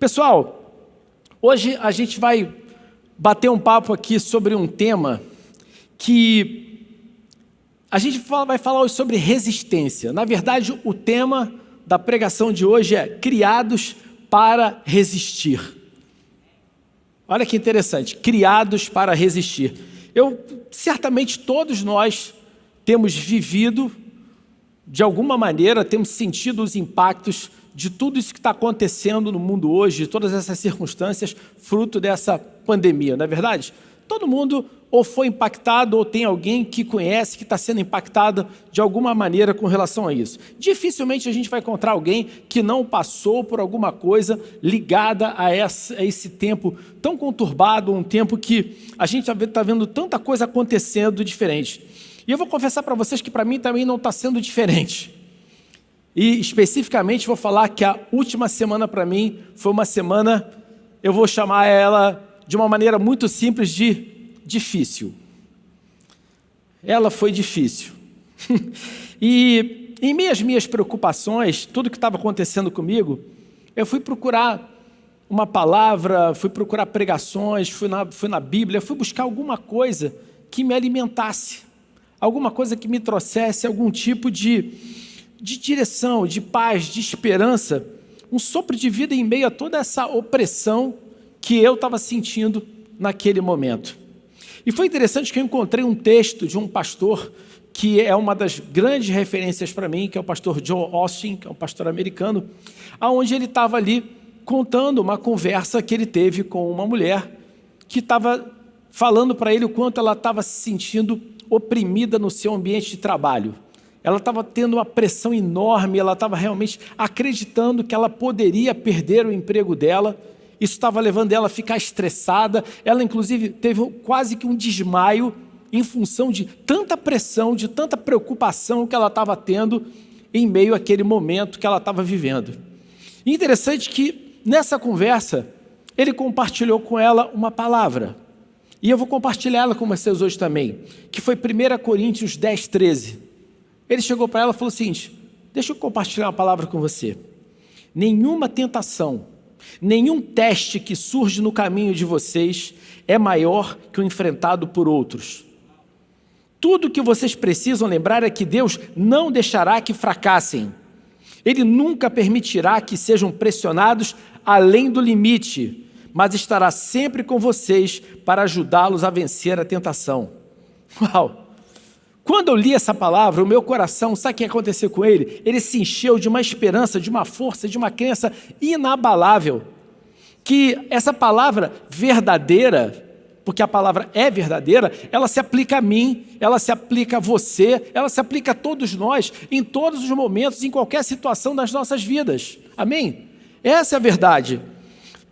Pessoal, hoje a gente vai bater um papo aqui sobre um tema que a gente vai falar hoje sobre resistência. Na verdade, o tema da pregação de hoje é criados para resistir. Olha que interessante, criados para resistir. Certamente todos nós temos vivido, de alguma maneira, temos sentido os impactos de tudo isso que está acontecendo no mundo hoje, de todas essas circunstâncias, fruto dessa pandemia, não é verdade? Todo mundo ou foi impactado ou tem alguém que conhece que está sendo impactado de alguma maneira com relação a isso. Dificilmente a gente vai encontrar alguém que não passou por alguma coisa ligada a esse tempo tão conturbado, um tempo que a gente está vendo tanta coisa acontecendo diferente. E eu vou confessar para vocês que para mim também não está sendo diferente. E especificamente vou falar que a última semana para mim foi uma semana, eu vou chamar ela de uma maneira muito simples de difícil. Ela foi difícil. E em meio às minhas preocupações, tudo que estava acontecendo comigo, eu fui procurar uma palavra, fui procurar pregações, fui na Bíblia, fui buscar alguma coisa que me alimentasse, alguma coisa que me trouxesse algum tipo de direção, de paz, de esperança, um sopro de vida em meio a toda essa opressão que eu estava sentindo naquele momento. E foi interessante que eu encontrei um texto de um pastor que é uma das grandes referências para mim, que é o pastor Joel Osteen, que é um pastor americano, onde ele estava ali contando uma conversa que ele teve com uma mulher que estava falando para ele o quanto ela estava se sentindo oprimida no seu ambiente de trabalho. Ela estava tendo uma pressão enorme, ela estava realmente acreditando que ela poderia perder o emprego dela. Isso estava levando ela a ficar estressada. Ela, inclusive, teve quase que um desmaio em função de tanta pressão, de tanta preocupação que ela estava tendo em meio àquele momento que ela estava vivendo. E interessante que, nessa conversa, ele compartilhou com ela uma palavra. E eu vou compartilhar ela com vocês hoje também, que foi 1 Coríntios 10, 13. Ele chegou para ela e falou o seguinte: deixa eu compartilhar uma palavra com você. Nenhuma tentação, nenhum teste que surge no caminho de vocês é maior que o enfrentado por outros. Tudo que vocês precisam lembrar é que Deus não deixará que fracassem. Ele nunca permitirá que sejam pressionados além do limite, mas estará sempre com vocês para ajudá-los a vencer a tentação. Uau! Quando eu li essa palavra, o meu coração, sabe o que aconteceu com ele? Ele se encheu de uma esperança, de uma força, de uma crença inabalável. Que essa palavra verdadeira, porque a palavra é verdadeira, ela se aplica a mim, ela se aplica a você, ela se aplica a todos nós, em todos os momentos, em qualquer situação das nossas vidas. Amém? Essa é a verdade.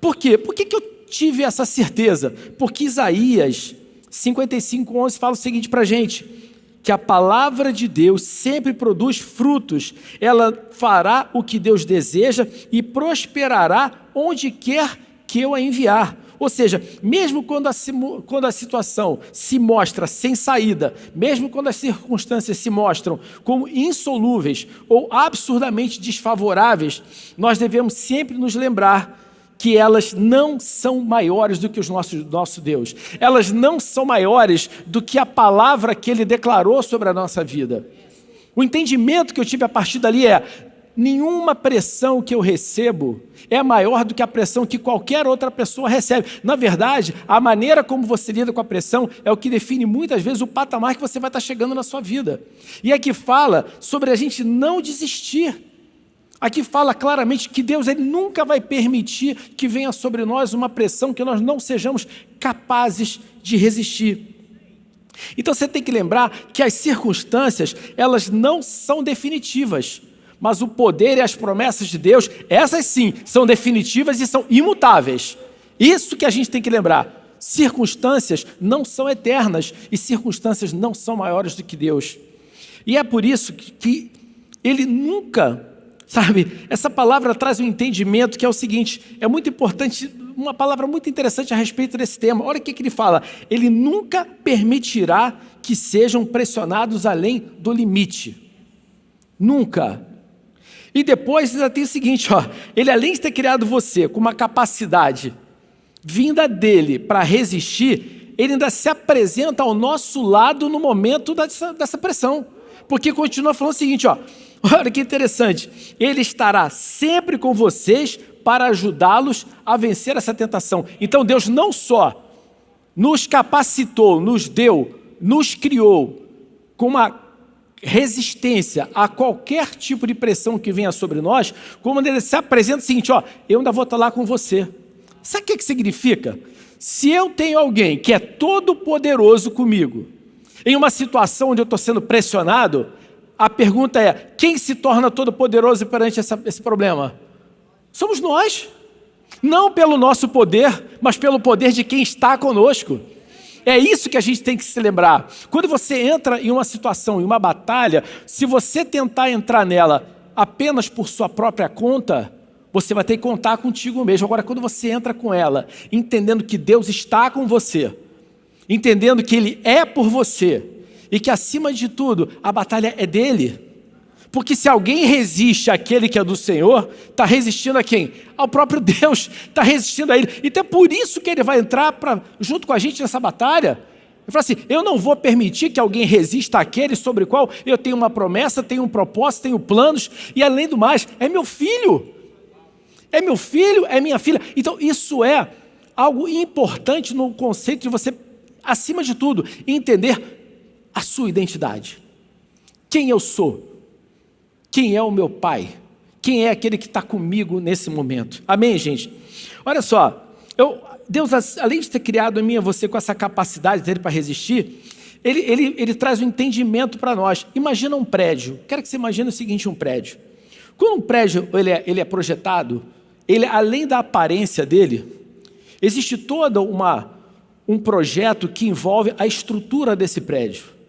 Por quê? Por que eu tive essa certeza? Porque Isaías 55:11 fala o seguinte para a gente: que a palavra de Deus sempre produz frutos, ela fará o que Deus deseja e prosperará onde quer que eu a enviar. Ou seja, mesmo quando a situação se mostra sem saída, mesmo quando as circunstâncias se mostram como insolúveis ou absurdamente desfavoráveis, nós devemos sempre nos lembrar que elas não são maiores do que o nosso Deus. Elas não são maiores do que a palavra que Ele declarou sobre a nossa vida. O entendimento que eu tive a partir dali é: nenhuma pressão que eu recebo é maior do que a pressão que qualquer outra pessoa recebe. Na verdade, a maneira como você lida com a pressão é o que define muitas vezes o patamar que você vai estar chegando na sua vida. E aqui fala sobre a gente não desistir. Aqui fala claramente que Deus ele nunca vai permitir que venha sobre nós uma pressão que nós não sejamos capazes de resistir. Então você tem que lembrar que as circunstâncias, elas não são definitivas, mas o poder e as promessas de Deus, essas sim, são definitivas e são imutáveis. Isso que a gente tem que lembrar. Circunstâncias não são eternas e circunstâncias não são maiores do que Deus. E é por isso que Ele nunca... Sabe, essa palavra traz um entendimento que é o seguinte: é muito importante, uma palavra muito interessante a respeito desse tema. Olha o que ele fala: Ele nunca permitirá que sejam pressionados além do limite. Nunca. E depois ainda tem o seguinte, ele além de ter criado você com uma capacidade vinda dele para resistir, ele ainda se apresenta ao nosso lado no momento dessa pressão. Porque continua falando o seguinte, olha que interessante, ele estará sempre com vocês para ajudá-los a vencer essa tentação. Então Deus não só nos capacitou, nos deu, nos criou com uma resistência a qualquer tipo de pressão que venha sobre nós, como ele se apresenta o seguinte, eu ainda vou estar lá com você. Sabe o que significa? Se eu tenho alguém que é todo poderoso comigo, em uma situação onde eu estou sendo pressionado, a pergunta é, quem se torna todo poderoso perante esse problema? Somos nós. Não pelo nosso poder, mas pelo poder de quem está conosco. É isso que a gente tem que se lembrar. Quando você entra em uma situação, em uma batalha, se você tentar entrar nela apenas por sua própria conta, você vai ter que contar contigo mesmo. Agora, quando você entra com ela, entendendo que Deus está com você, entendendo que Ele é por você, e que acima de tudo, a batalha é dele. Porque se alguém resiste àquele que é do Senhor, está resistindo a quem? Ao próprio Deus, está resistindo a Ele. Então é por isso que Ele vai entrar junto com a gente nessa batalha. Ele fala assim, eu não vou permitir que alguém resista àquele sobre o qual eu tenho uma promessa, tenho um propósito, tenho planos, e além do mais, é meu filho. É meu filho, é minha filha. Então isso é algo importante no conceito de você, acima de tudo, entender a sua identidade. Quem eu sou? Quem é o meu pai? Quem é aquele que está comigo nesse momento? Amém, gente? Olha só, Deus, além de ter criado em mim e você com essa capacidade dele para resistir, ele traz um entendimento para nós. Imagina um prédio. Quero que você imagine o seguinte, um prédio. Quando um prédio ele é projetado, além da aparência dele, existe todo um projeto que envolve a estrutura desse prédio.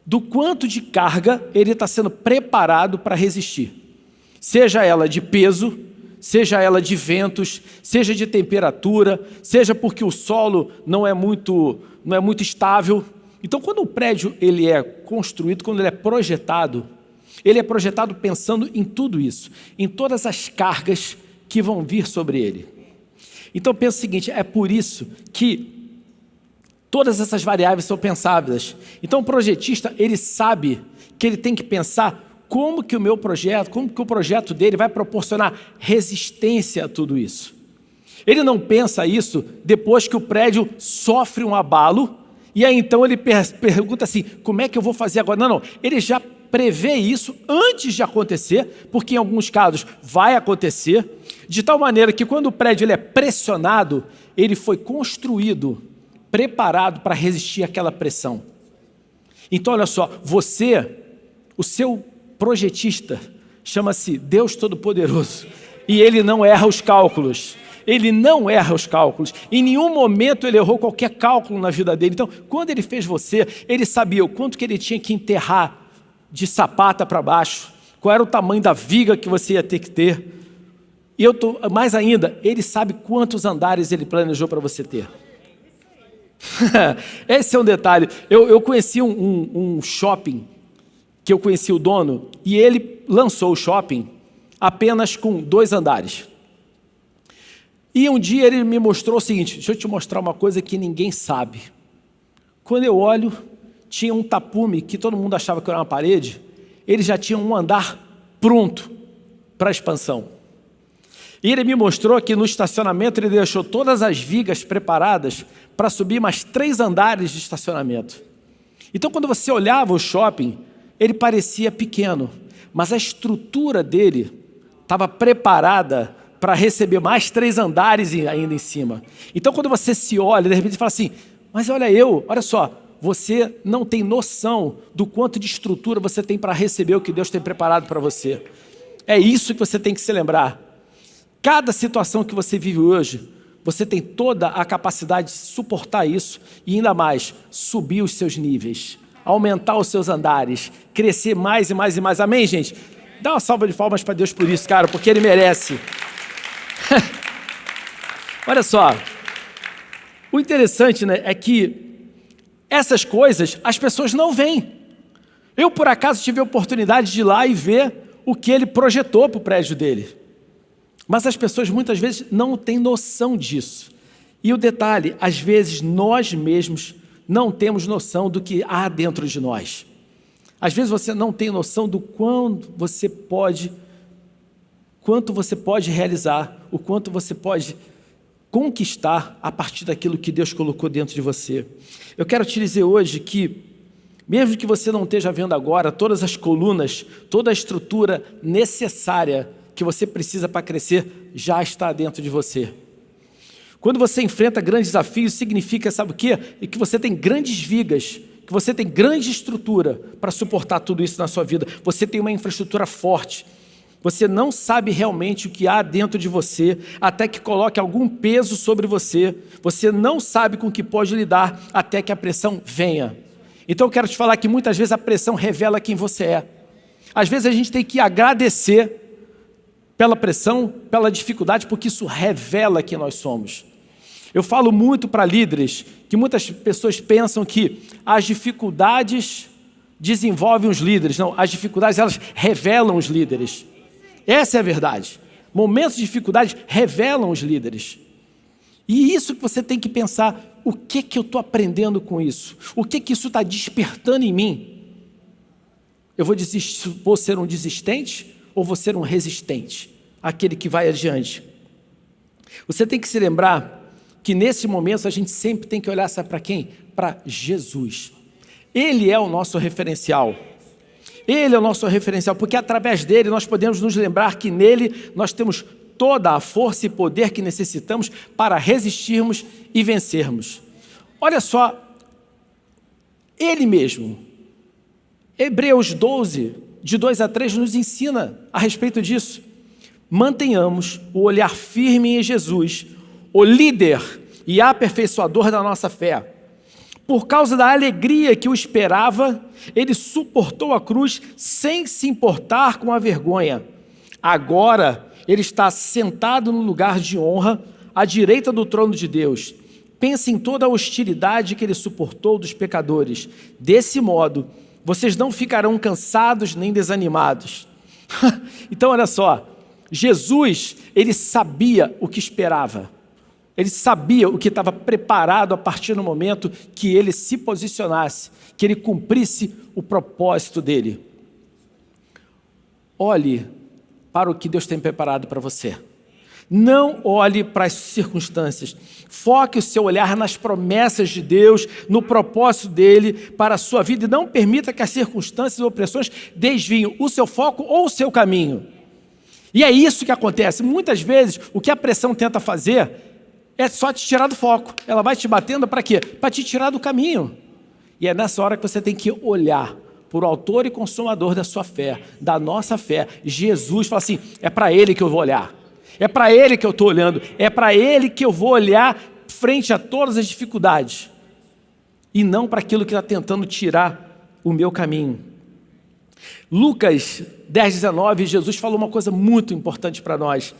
Do quanto de carga ele está sendo preparado para resistir. Seja ela de peso, seja ela de ventos, seja de temperatura, seja porque o solo não é muito estável. Então, quando o prédio ele é construído, quando ele é projetado pensando em tudo isso, em todas as cargas que vão vir sobre ele. Então, pensa o seguinte, é por isso que todas essas variáveis são pensáveis. Então o projetista, ele sabe que ele tem que pensar como que o projeto dele vai proporcionar resistência a tudo isso. Ele não pensa isso depois que o prédio sofre um abalo, e aí então ele pergunta assim, como é que eu vou fazer agora? Não, ele já prevê isso antes de acontecer, porque em alguns casos vai acontecer, de tal maneira que quando o prédio ele é pressionado, ele foi construído preparado para resistir àquela pressão. Então, olha só, o seu projetista, chama-se Deus Todo-Poderoso, e Ele não erra os cálculos. Ele não erra os cálculos. Em nenhum momento Ele errou qualquer cálculo na vida dele. Então, quando Ele fez você, Ele sabia o quanto que Ele tinha que enterrar de sapata para baixo, qual era o tamanho da viga que você ia ter que ter. E mais ainda, Ele sabe quantos andares Ele planejou para você ter. Esse é um detalhe. Eu conheci um shopping, que eu conheci o dono, e ele lançou o shopping apenas com 2 andares. E um dia ele me mostrou o seguinte, deixa eu te mostrar uma coisa que ninguém sabe. Quando eu olho, tinha um tapume que todo mundo achava que era uma parede, ele já tinha um andar pronto para a expansão. E ele me mostrou que no estacionamento ele deixou todas as vigas preparadas para subir mais 3 andares de estacionamento. Então, quando você olhava o shopping, ele parecia pequeno, mas a estrutura dele estava preparada para receber mais 3 andares ainda em cima. Então, quando você se olha, de repente fala assim, mas olha só, você não tem noção do quanto de estrutura você tem para receber o que Deus tem preparado para você. É isso que você tem que se lembrar. Cada situação que você vive hoje, você tem toda a capacidade de suportar isso e ainda mais, subir os seus níveis, aumentar os seus andares, crescer mais e mais e mais. Amém, gente? Dá uma salva de palmas para Deus por isso, cara, porque Ele merece. Olha só, o interessante, né, é que essas coisas as pessoas não veem. Eu, por acaso, tive a oportunidade de ir lá e ver o que ele projetou para o prédio dele. Mas as pessoas muitas vezes não têm noção disso. E o detalhe, às vezes nós mesmos não temos noção do que há dentro de nós. Às vezes você não tem noção do quanto você pode realizar, o quanto você pode conquistar a partir daquilo que Deus colocou dentro de você. Eu quero te dizer hoje que, mesmo que você não esteja vendo agora, todas as colunas, toda a estrutura necessária que você precisa para crescer, já está dentro de você. Quando você enfrenta grandes desafios, significa, sabe o quê? É que você tem grandes vigas, que você tem grande estrutura para suportar tudo isso na sua vida. Você tem uma infraestrutura forte. Você não sabe realmente o que há dentro de você, até que coloque algum peso sobre você. Você não sabe com o que pode lidar, até que a pressão venha. Então eu quero te falar que muitas vezes a pressão revela quem você é. Às vezes a gente tem que agradecer pela pressão, pela dificuldade, porque isso revela quem nós somos. Eu falo muito para líderes que muitas pessoas pensam que as dificuldades desenvolvem os líderes. Não, as dificuldades elas revelam os líderes. Essa é a verdade. Momentos de dificuldade revelam os líderes. E isso que você tem que pensar, o que eu estou aprendendo com isso? O que isso está despertando em mim? Eu vou ser um desistente ou vou ser um resistente? Aquele que vai adiante. Você tem que se lembrar que nesse momento a gente sempre tem que olhar, sabe para quem? Para Jesus. Ele é o nosso referencial. Ele é o nosso referencial, porque através dele nós podemos nos lembrar que nele nós temos toda a força e poder que necessitamos para resistirmos e vencermos. Olha só, ele mesmo, Hebreus 12, de 2 a 3, nos ensina a respeito disso. Mantenhamos o olhar firme em Jesus, o líder e aperfeiçoador da nossa fé. Por causa da alegria que o esperava, ele suportou a cruz sem se importar com a vergonha. Agora, ele está sentado no lugar de honra, à direita do trono de Deus. Pense em toda a hostilidade que ele suportou dos pecadores. Desse modo, vocês não ficarão cansados nem desanimados. Então, olha só, Jesus, ele sabia o que esperava. Ele sabia o que estava preparado a partir do momento que ele se posicionasse, que ele cumprisse o propósito dele. Olhe para o que Deus tem preparado para você. Não olhe para as circunstâncias. Foque o seu olhar nas promessas de Deus, no propósito dele para a sua vida e não permita que as circunstâncias e opressões desviem o seu foco ou o seu caminho. E é isso que acontece. Muitas vezes o que a pressão tenta fazer é só te tirar do foco. Ela vai te batendo para quê? Para te tirar do caminho. E é nessa hora que você tem que olhar por autor e consumador da sua fé, da nossa fé. Jesus fala assim, é para ele que eu vou olhar. É para ele que eu estou olhando. É para ele que eu vou olhar frente a todas as dificuldades. E não para aquilo que está tentando tirar o meu caminho. Lucas 10:19, Jesus falou uma coisa muito importante para nós.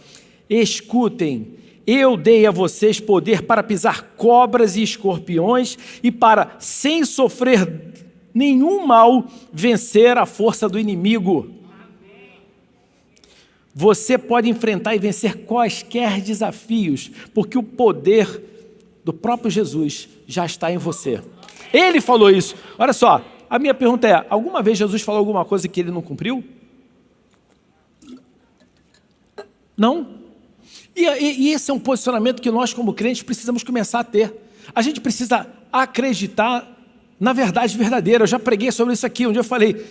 Escutem. Eu dei a vocês poder para pisar cobras e escorpiões e para, sem sofrer nenhum mal, vencer a força do inimigo. Você pode enfrentar e vencer quaisquer desafios, porque o poder do próprio Jesus já está em você. Ele falou isso. Olha só, a minha pergunta é, alguma vez Jesus falou alguma coisa que ele não cumpriu? Não? E esse é um posicionamento que nós, como crentes, precisamos começar a ter. A gente precisa acreditar na verdade verdadeira. Eu já preguei sobre isso aqui, onde eu falei,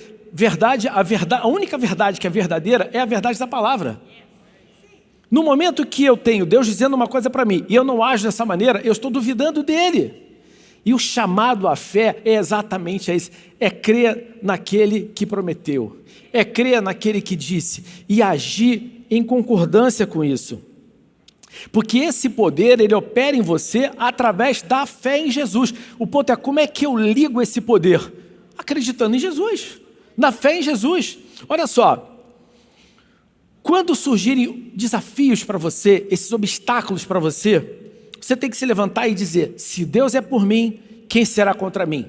a única verdade que é verdadeira é a verdade da palavra. No momento que eu tenho Deus dizendo uma coisa para mim e eu não ajo dessa maneira, eu estou duvidando dele. E o chamado à fé é exatamente isso, é crer naquele que prometeu, é crer naquele que disse e agir em concordância com isso. Porque esse poder, ele opera em você através da fé em Jesus. O ponto é, como é que eu ligo esse poder? Acreditando em Jesus, na fé em Jesus. Olha só, quando surgirem desafios para você, esses obstáculos para você, você tem que se levantar e dizer, se Deus é por mim, quem será contra mim?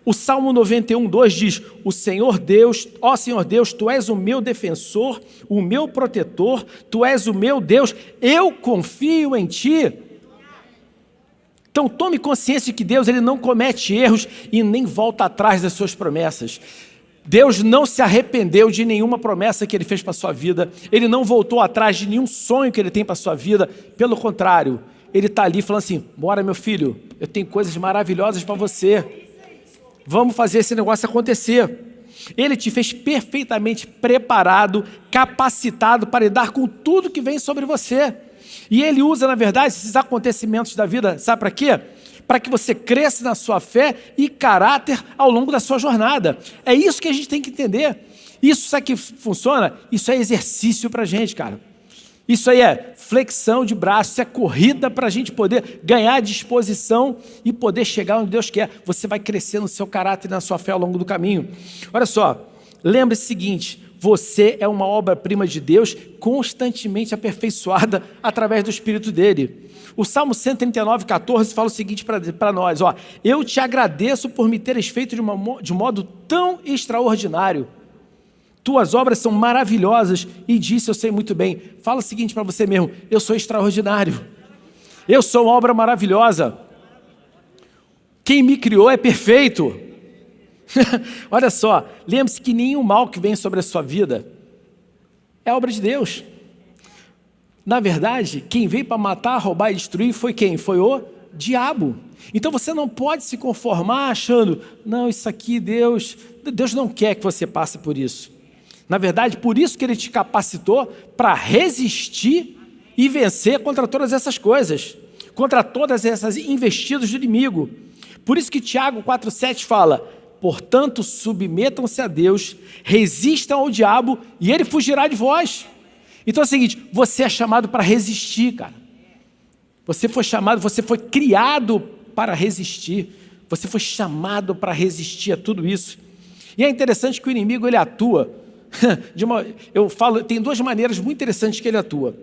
O Salmo 91:2 diz: o Senhor Deus, ó Senhor Deus, Tu és o meu defensor, o meu protetor, Tu és o meu Deus, eu confio em Ti. Então tome consciência de que Deus ele não comete erros e nem volta atrás das suas promessas. Deus não se arrependeu de nenhuma promessa que Ele fez para a sua vida. Ele não voltou atrás de nenhum sonho que Ele tem para a sua vida. Pelo contrário, Ele está ali falando assim: bora meu filho, eu tenho coisas maravilhosas para você. Vamos fazer esse negócio acontecer. Ele te fez perfeitamente preparado, capacitado para lidar com tudo que vem sobre você. E Ele usa, na verdade, esses acontecimentos da vida, sabe para quê? Para que você cresça na sua fé e caráter ao longo da sua jornada. É isso que a gente tem que entender. Isso sabe que funciona? Isso é exercício para a gente, cara. Isso aí é flexão de braço, isso é corrida para a gente poder ganhar disposição e poder chegar onde Deus quer. Você vai crescer no seu caráter e na sua fé ao longo do caminho. Olha só, lembre-se o seguinte: você é uma obra-prima de Deus constantemente aperfeiçoada através do Espírito dele. O Salmo 139:14 fala o seguinte para nós: ó, eu te agradeço por me teres feito de um modo tão extraordinário. Tuas obras são maravilhosas e disso eu sei muito bem. Fala o seguinte para você mesmo: eu sou extraordinário. Eu sou uma obra maravilhosa. Quem me criou é perfeito. Olha só, lembre-se que nenhum mal que vem sobre a sua vida é obra de Deus. Na verdade, quem veio para matar, roubar e destruir foi quem? Foi o diabo. Então você não pode se conformar achando: não, isso aqui Deus não quer que você passe por isso. Na verdade, por isso que Ele te capacitou para resistir e vencer contra todas essas coisas, contra todas essas investidas do inimigo. Por isso que Tiago 4,7 fala: portanto, submetam-se a Deus, resistam ao diabo e ele fugirá de vós. Então é o seguinte: você é chamado para resistir, cara. Você foi criado para resistir. Você foi chamado para resistir a tudo isso. E é interessante que o inimigo ele atua tem duas maneiras muito interessantes que ele atua.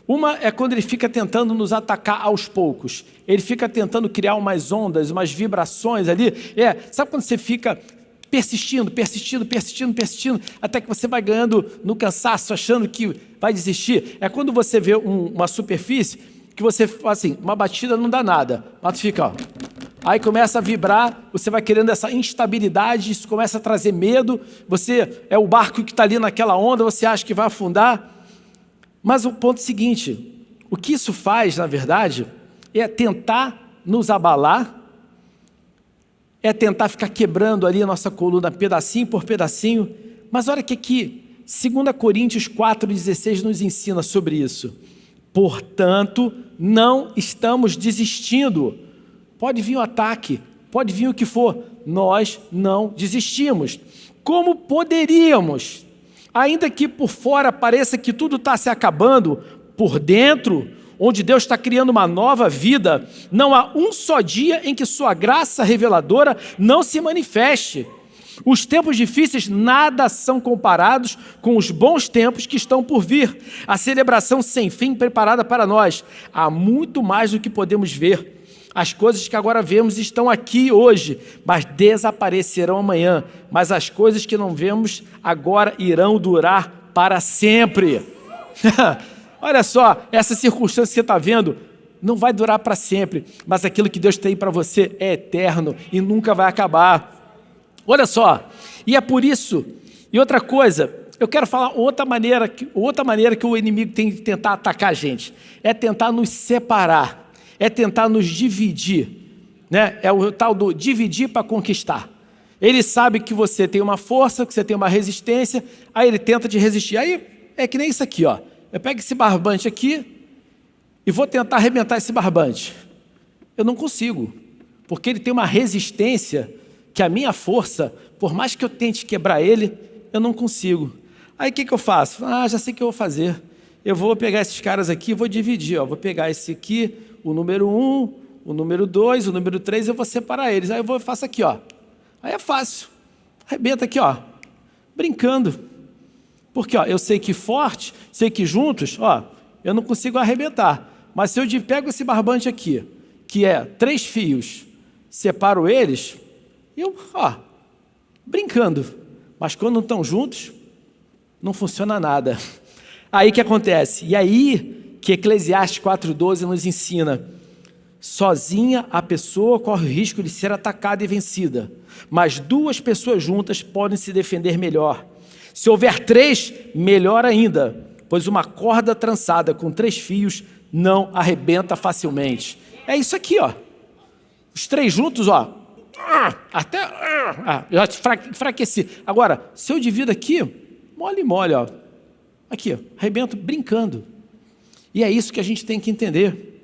Uma é quando ele fica tentando nos atacar aos poucos. Ele fica tentando criar umas ondas, umas vibrações ali. Sabe quando você fica persistindo, até que você vai ganhando no cansaço, achando que vai desistir? É quando você vê uma superfície que você faz assim, uma batida não dá nada, mas fica, ó. Aí começa a vibrar, você vai querendo essa instabilidade, isso começa a trazer medo, você é o barco que está ali naquela onda, você acha que vai afundar. Mas o ponto é o seguinte: o que isso faz, na verdade, é tentar nos abalar, é tentar ficar quebrando ali a nossa coluna pedacinho por pedacinho. Mas olha que aqui, 2 Coríntios 4,16 nos ensina sobre isso. Portanto, não estamos desistindo. Pode vir o ataque, pode vir o que for, nós não desistimos. Como poderíamos? Ainda que por fora pareça que tudo está se acabando, por dentro, onde Deus está criando uma nova vida, não há um só dia em que sua graça reveladora não se manifeste. Os tempos difíceis nada são comparados com os bons tempos que estão por vir. A celebração sem fim preparada para nós. Há muito mais do que podemos ver. As coisas que agora vemos estão aqui hoje, mas desaparecerão amanhã. Mas as coisas que não vemos agora irão durar para sempre. Olha só, essa circunstância que você está vendo não vai durar para sempre, mas aquilo que Deus tem para você é eterno e nunca vai acabar. Olha só, e é por isso, e outra coisa, eu quero falar outra maneira que o inimigo tem de tentar atacar a gente, é tentar nos separar. É tentar nos dividir, né? É o tal do dividir para conquistar. Ele sabe que você tem uma força, que você tem uma resistência, aí ele tenta te resistir. Aí é que nem isso aqui, ó. Eu pego esse barbante aqui e vou tentar arrebentar esse barbante. Eu não consigo, porque ele tem uma resistência que a minha força, por mais que eu tente quebrar ele, eu não consigo. Aí o que eu faço? Já sei o que eu vou fazer. Eu vou pegar esses caras aqui e vou dividir, ó. Vou pegar esse aqui, o número 1, o número 2, o número 3, eu vou separar eles. Aí eu faço aqui, ó. Aí é fácil. Arrebenta aqui, ó. Brincando. Porque, ó, eu sei que forte, sei que juntos, ó, eu não consigo arrebentar. Mas se eu pego esse barbante aqui, que é 3 fios, separo eles, eu, brincando. Mas quando não estão juntos, não funciona nada. Aí o que acontece? E aí que Eclesiastes 4,12 nos ensina: sozinha a pessoa corre o risco de ser atacada e vencida, mas 2 pessoas juntas podem se defender melhor. Se houver 3, melhor ainda, pois uma corda trançada com 3 fios não arrebenta facilmente. É isso aqui, Os 3 juntos, até já enfraqueci. Agora, se eu divido aqui, mole, aqui, arrebento brincando. E é isso que a gente tem que entender.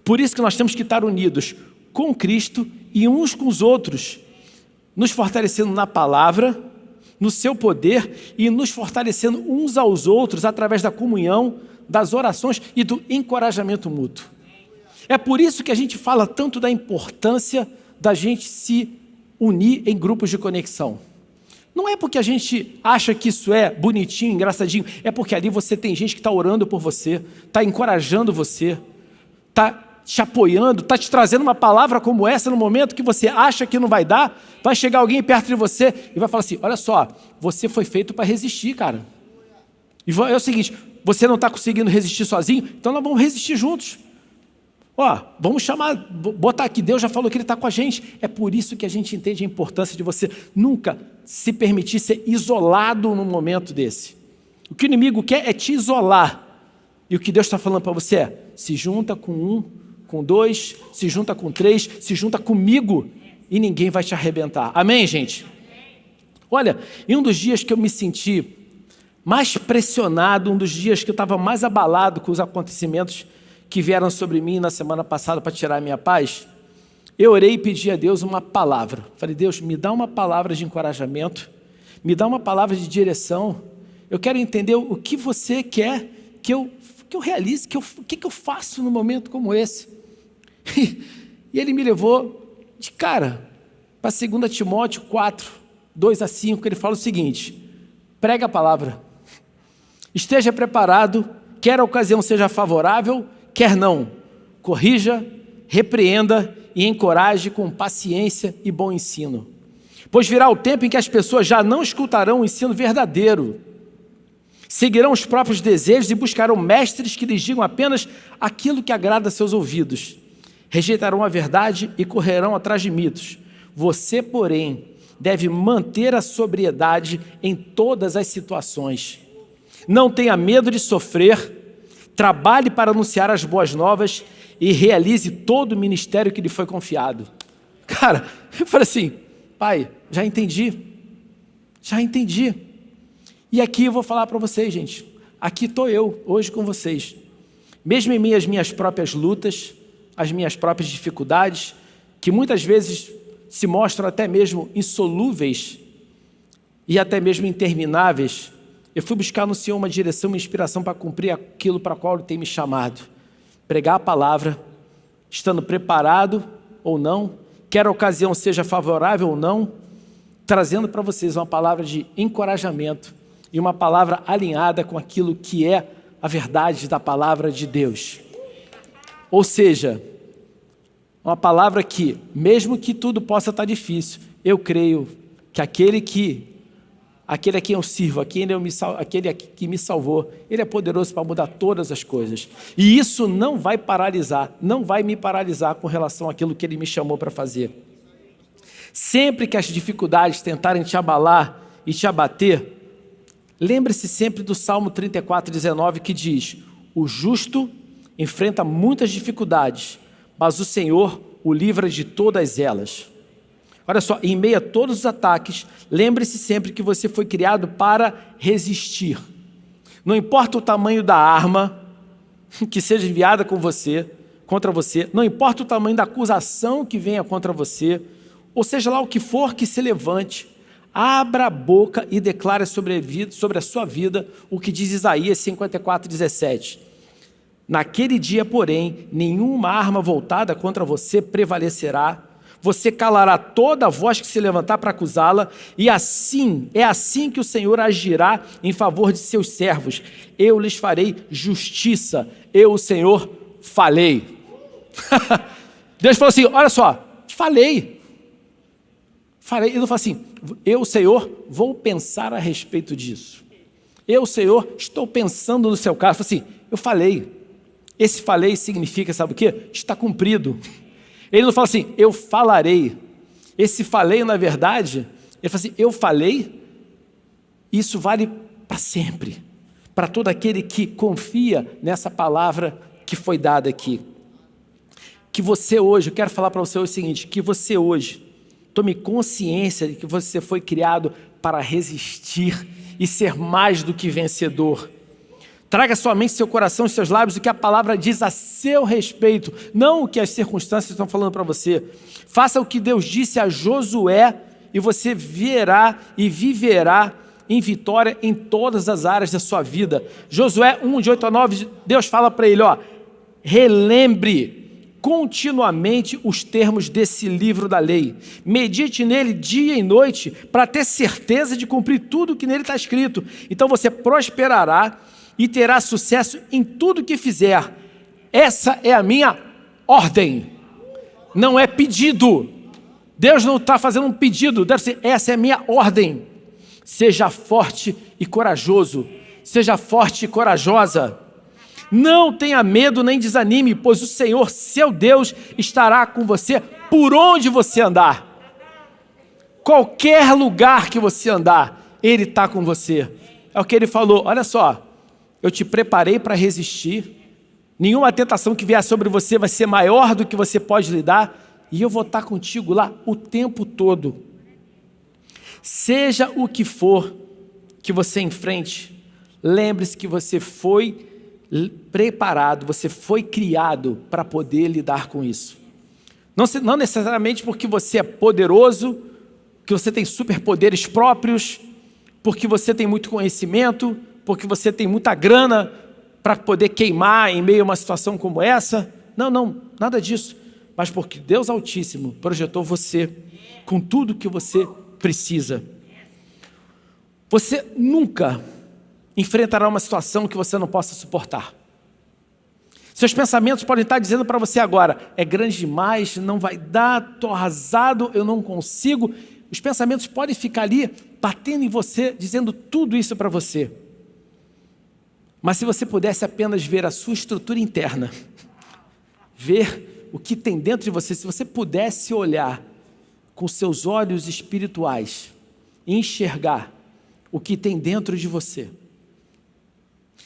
Por isso que nós temos que estar unidos com Cristo e uns com os outros, nos fortalecendo na palavra, no seu poder e nos fortalecendo uns aos outros através da comunhão, das orações e do encorajamento mútuo. É por isso que a gente fala tanto da importância da gente se unir em grupos de conexão. Não é porque a gente acha que isso é bonitinho, engraçadinho, é porque ali você tem gente que está orando por você, está encorajando você, está te apoiando, está te trazendo uma palavra como essa no momento que você acha que não vai dar. Vai chegar alguém perto de você e vai falar assim: olha só, você foi feito para resistir, cara. E é o seguinte, você não está conseguindo resistir sozinho, então nós vamos resistir juntos. Vamos botar aqui, Deus já falou que Ele está com a gente. É por isso que a gente entende a importância de você nunca se permitir ser isolado num momento desse. O que o inimigo quer é te isolar. E o que Deus está falando para você é: se junta com 1, com 2, se junta com 3, se junta comigo e ninguém vai te arrebentar. Amém, gente? Olha, em um dos dias que eu me senti mais pressionado, um dos dias que eu estava mais abalado com os acontecimentos que vieram sobre mim na semana passada para tirar a minha paz, eu orei e pedi a Deus uma palavra. Falei: Deus, me dá uma palavra de encorajamento, me dá uma palavra de direção. Eu quero entender o que você quer que eu realize, o que eu faço num momento como esse. E Ele me levou de cara para 2 Timóteo 4, 2-5, que ele fala o seguinte: prega a palavra, esteja preparado, quer a ocasião seja favorável, quer não, corrija, repreenda e encoraje com paciência e bom ensino. Pois virá o tempo em que as pessoas já não escutarão o ensino verdadeiro, seguirão os próprios desejos e buscarão mestres que lhes digam apenas aquilo que agrada a seus ouvidos. Rejeitarão a verdade e correrão atrás de mitos. Você, porém, deve manter a sobriedade em todas as situações. Não tenha medo de sofrer, trabalhe para anunciar as boas novas e realize todo o ministério que lhe foi confiado. Cara, eu falei assim: pai, já entendi. E aqui eu vou falar para vocês, gente. Aqui estou eu, hoje com vocês. Mesmo em meio às minhas próprias lutas, as minhas próprias dificuldades, que muitas vezes se mostram até mesmo insolúveis e até mesmo intermináveis, eu fui buscar no Senhor uma direção, uma inspiração para cumprir aquilo para o qual Ele tem me chamado. Pregar a palavra, estando preparado ou não, quer a ocasião seja favorável ou não, trazendo para vocês uma palavra de encorajamento e uma palavra alinhada com aquilo que é a verdade da palavra de Deus. Ou seja, uma palavra que, mesmo que tudo possa estar difícil, eu creio que aquele a quem eu sirvo, aquele que me salvou, Ele é poderoso para mudar todas as coisas. E isso não vai me paralisar com relação àquilo que Ele me chamou para fazer. Sempre que as dificuldades tentarem te abalar e te abater, lembre-se sempre do Salmo 34:19, que diz: o justo enfrenta muitas dificuldades, mas o Senhor o livra de todas elas. Olha só, em meio a todos os ataques, lembre-se sempre que você foi criado para resistir. Não importa o tamanho da arma que seja enviada contra você, não importa o tamanho da acusação que venha contra você, ou seja lá o que for que se levante, abra a boca e declare sobre a sua vida o que diz Isaías 54:17. Naquele dia, porém, nenhuma arma voltada contra você prevalecerá. Você calará toda a voz que se levantar para acusá-la, e é assim que o Senhor agirá em favor de seus servos. Eu lhes farei justiça. Eu, o Senhor, falei. Deus falou assim: olha só, falei. Ele não fala assim, eu, Senhor, vou pensar a respeito disso. Eu, Senhor, estou pensando no seu caso. Assim, eu falei. Esse falei significa, sabe o quê? Está cumprido. Ele não fala assim, eu falarei. Esse falei, na verdade, ele fala assim, eu falei, isso vale para sempre. Para todo aquele que confia nessa palavra que foi dada aqui. Que você hoje, eu quero falar para você o seguinte, que você hoje tome consciência de que você foi criado para resistir e ser mais do que vencedor. Traga sua mente, seu coração e seus lábios o que a palavra diz a seu respeito, não o que as circunstâncias estão falando para você. Faça o que Deus disse a Josué e você verá e viverá em vitória em todas as áreas da sua vida. Josué 1, de 8 a 9, Deus fala para ele, relembre continuamente os termos desse livro da lei. Medite nele dia e noite para ter certeza de cumprir tudo o que nele está escrito. Então você prosperará e terá sucesso em tudo que fizer. Essa é a minha ordem. Não é pedido. Deus não está fazendo um pedido. Deve ser, essa é a minha ordem. Seja forte e corajoso. Seja forte e corajosa. Não tenha medo nem desanime, pois o Senhor, seu Deus, estará com você por onde você andar. Qualquer lugar que você andar, Ele está com você. É o que Ele falou, olha só, eu te preparei para resistir, nenhuma tentação que vier sobre você vai ser maior do que você pode lidar, e eu vou estar contigo lá o tempo todo. Seja o que for que você enfrente, lembre-se que você foi preparado, você foi criado para poder lidar com isso. Não necessariamente porque você é poderoso, que você tem superpoderes próprios, porque você tem muito conhecimento, porque você tem muita grana para poder queimar em meio a uma situação como essa. Não, nada disso. Mas porque Deus Altíssimo projetou você com tudo que você precisa. Você nunca enfrentará uma situação que você não possa suportar. Seus pensamentos podem estar dizendo para você agora, é grande demais, não vai dar, estou arrasado, eu não consigo. Os pensamentos podem ficar ali, batendo em você, dizendo tudo isso para você. Mas se você pudesse apenas ver a sua estrutura interna, ver o que tem dentro de você, se você pudesse olhar com seus olhos espirituais, enxergar o que tem dentro de você,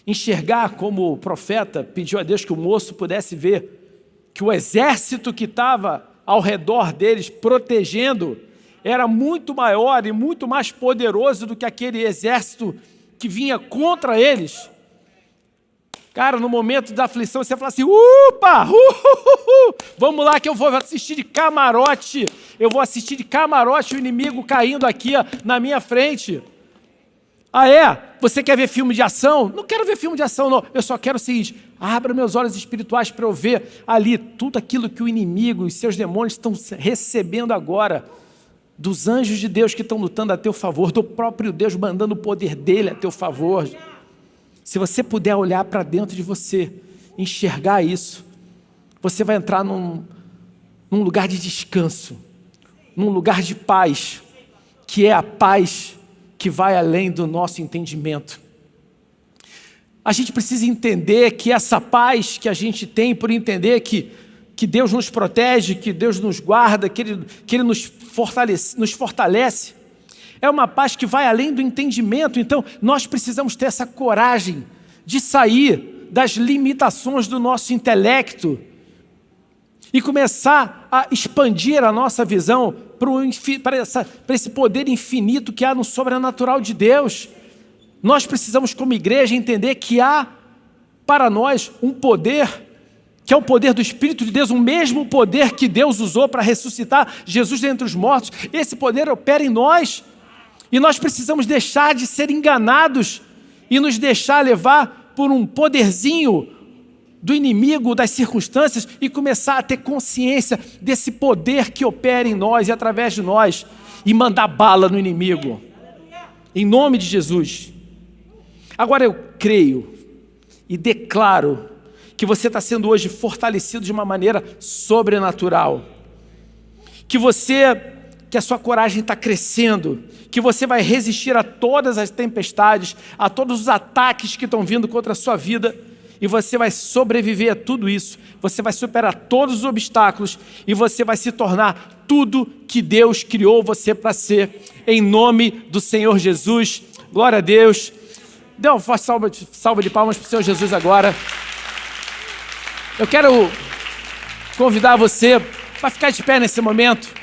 enxergar como o profeta pediu a Deus que o moço pudesse ver que o exército que estava ao redor deles protegendo era muito maior e muito mais poderoso do que aquele exército que vinha contra eles. Cara, no momento da aflição você fala assim, vamos lá que eu vou assistir de camarote, o inimigo caindo aqui na minha frente. Ah é? Você quer ver filme de ação? Não quero ver filme de ação não, eu só quero o seguinte, abra meus olhos espirituais para eu ver ali tudo aquilo que o inimigo e seus demônios estão recebendo agora, dos anjos de Deus que estão lutando a teu favor, do próprio Deus mandando o poder dele a teu favor. Se você puder olhar para dentro de você, enxergar isso, você vai entrar num lugar de descanso, num lugar de paz, que é a paz que vai além do nosso entendimento. A gente precisa entender que essa paz que a gente tem por entender que Deus nos protege, que Deus nos guarda, que Ele nos fortalece, é uma paz que vai além do entendimento. Então, nós precisamos ter essa coragem de sair das limitações do nosso intelecto e começar a expandir a nossa visão para esse poder infinito que há no sobrenatural de Deus. Nós precisamos, como igreja, entender que há para nós um poder, que é o poder do Espírito de Deus, o mesmo poder que Deus usou para ressuscitar Jesus dentre os mortos. Esse poder opera em nós e nós precisamos deixar de ser enganados e nos deixar levar por um poderzinho do inimigo, das circunstâncias, e começar a ter consciência desse poder que opera em nós e através de nós, e mandar bala no inimigo, em nome de Jesus. Agora eu creio e declaro que você está sendo hoje fortalecido de uma maneira sobrenatural, que a sua coragem está crescendo, que você vai resistir a todas as tempestades, a todos os ataques que estão vindo contra a sua vida, e você vai sobreviver a tudo isso, você vai superar todos os obstáculos, e você vai se tornar tudo que Deus criou você para ser, em nome do Senhor Jesus. Glória a Deus. Dê uma forte salva de palmas para o Senhor Jesus agora. Eu quero convidar você para ficar de pé nesse momento.